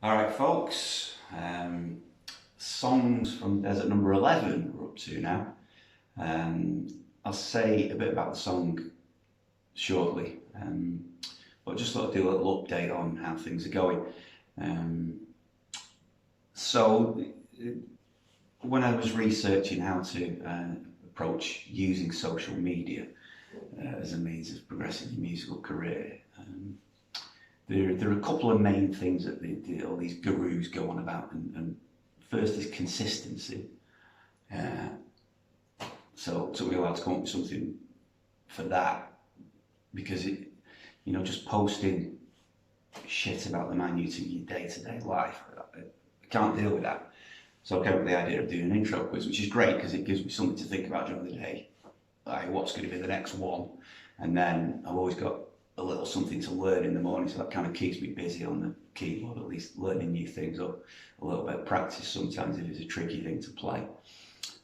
All right, folks. Songs from Desert Number 11 we're up to now. Um, I'll say a bit about the song shortly, but just thought I'd do a little update on how things are going. Um, so, when I was researching how to approach using social media as a means of progressing your musical career, there are a couple of main things that all these gurus go on about, and first is consistency. Uh, so it took me a while to come up with something for that because just posting shit about the minutiae of your day-to-day life, I can't deal with that. So I came up with the idea of doing an intro quiz, which is great because it gives me something to think about during the day. Like what's going to be the next one, and then I've always got a little something to learn in the morning, so that kind of keeps me busy on the keyboard, at least learning new things or a little bit of practice sometimes if it's a tricky thing to play.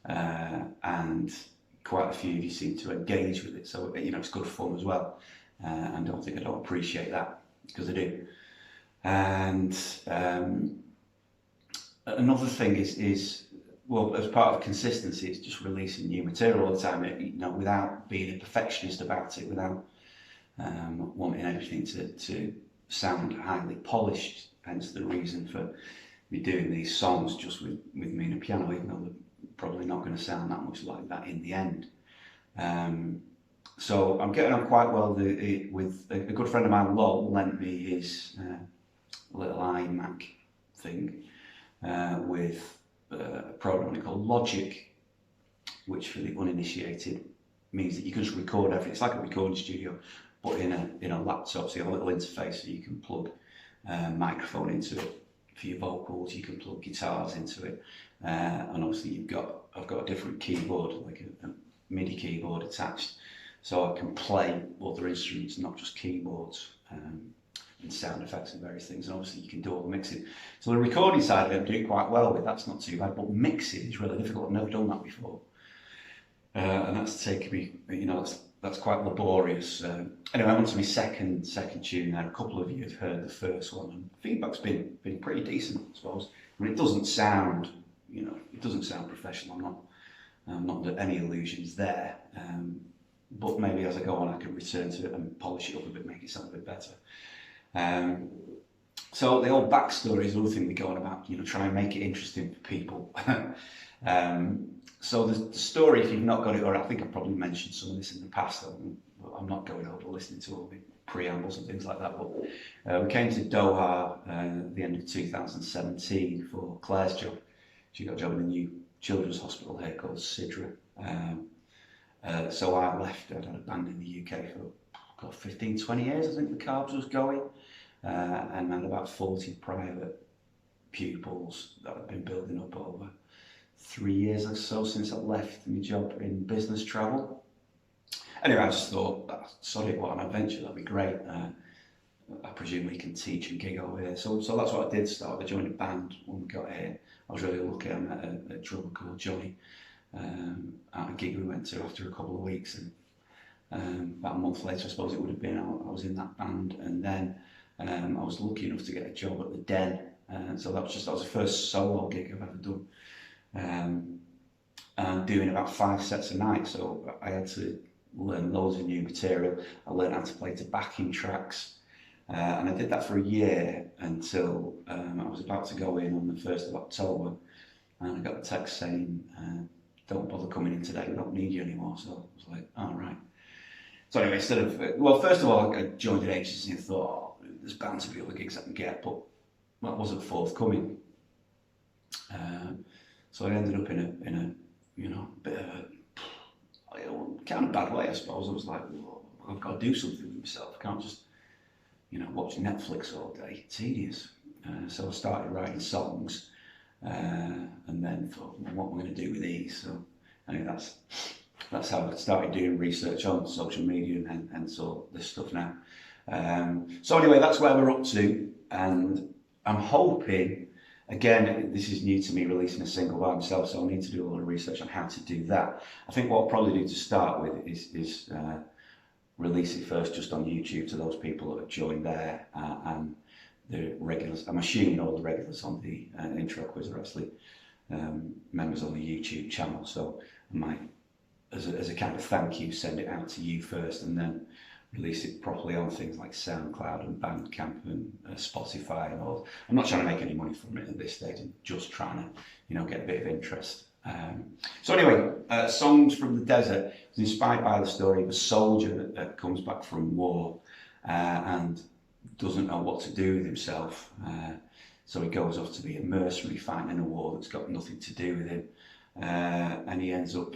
And quite a few of you seem to engage with it, so it's good fun as well. And don't think I don't appreciate that, because I do. And another thing is well, as part of consistency, it's just releasing new material all the time, without being a perfectionist about it, without wanting everything to sound highly polished. Hence the reason for me doing these songs just with me and a piano, even though they're probably not going to sound that much like that in the end. So I'm getting on quite well with a good friend of mine, Lol, lent me his little iMac thing with a program called Logic, which for the uninitiated means that you can just record everything. It's like a recording studio, but in a laptop. So you have a little interface so you can plug a microphone into it for your vocals. You can plug guitars into it, and obviously I've got a different keyboard, like a MIDI keyboard attached, so I can play other instruments, not just keyboards. And sound effects and various things, and obviously you can do all the mixing. So the recording side of it I'm doing quite well with, that's not too bad, but mixing is really difficult. I've never done that before, and that's taken me, that's quite laborious. Anyway, I'm on to my second tune now. A couple of you have heard the first one, and feedback's been pretty decent, I suppose. I mean, it doesn't sound professional. I'm not under any illusions there, but maybe as I go on I can return to it and polish it up a bit, make it sound a bit better. So the old backstory is another thing we go on about, try and make it interesting for people. So the story, if you've not got it, or I think I've probably mentioned some of this in the past, I'm not going over listening to all the preambles and things like that, but we came to Doha at the end of 2017 for Claire's job. She got a job in a new children's hospital here called Sidra. So I left. I'd had a band in the UK for 15, 20 years, I think the Carbs was going, and had about 40 private pupils that I've been building up over 3 years or so since I left my job in business travel. Anyway, I just thought, sorry, what an adventure, that'd be great. I presume we can teach and gig over here. So that's what I did start. I joined a band when we got here. I was really lucky. I met a drummer called Johnny at a gig we went to after a couple of weeks, and about a month later, I suppose it would have been, I was in that band, and then I was lucky enough to get a job at the Den. So that was the first solo gig I've ever done, and doing about 5 sets a night. So I had to learn loads of new material. I learned how to play to backing tracks, and I did that for a year until I was about to go in on the 1st of October, and I got a text saying, "Don't bother coming in today. We don't need you anymore." So I was like, "All right." So anyway, first of all, I joined an agency and thought, there's bound to be other gigs I can get, but that wasn't forthcoming. So I ended up in a bit of a kind of bad way, I suppose. I was like, well, I've got to do something with myself. I can't just watch Netflix all day. It's tedious. So I started writing songs, and then thought, well, what am I going to do with these? So anyway, that's how I started doing research on social media and so this stuff now. So anyway, that's where we're up to, and I'm hoping, again, this is new to me, releasing a single by myself, so I'll need to do a lot of research on how to do that. I think what I'll probably do to start with is release it first just on YouTube to those people that have joined there, and the regulars. I'm assuming all the regulars on the intro quiz are actually members on the YouTube channel, so I might, as a kind of thank you, send it out to you first and then release it properly on things like SoundCloud and Bandcamp and Spotify and all. I'm not trying to make any money from it at this stage. I'm just trying to, get a bit of interest. So anyway, Songs from the Desert was inspired by the story of a soldier that comes back from war and doesn't know what to do with himself. So he goes off to be a mercenary fighting in a war that's got nothing to do with him. And he ends up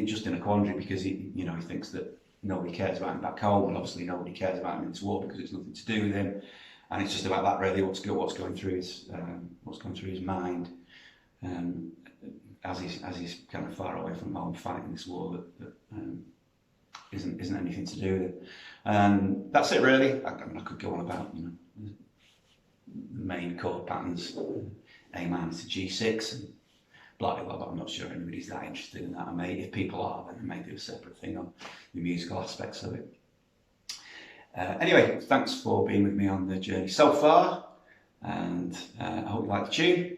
just in a quandary because he thinks that nobody cares about him back home, and obviously nobody cares about him in this war because it's nothing to do with him. And it's just about that really, what's going through his mind as he's kind of far away from home fighting this war that isn't anything to do with it. And that's it really. I could go on about the main chord patterns, A minor to G6 and blah blah blah, but I'm not sure anybody's that interested in that. If people are, then I may do a separate thing on the musical aspects of it. Anyway, thanks for being with me on the journey so far, and I hope you like the tune,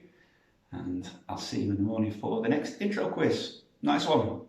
and I'll see you in the morning for the next intro quiz. Nice one.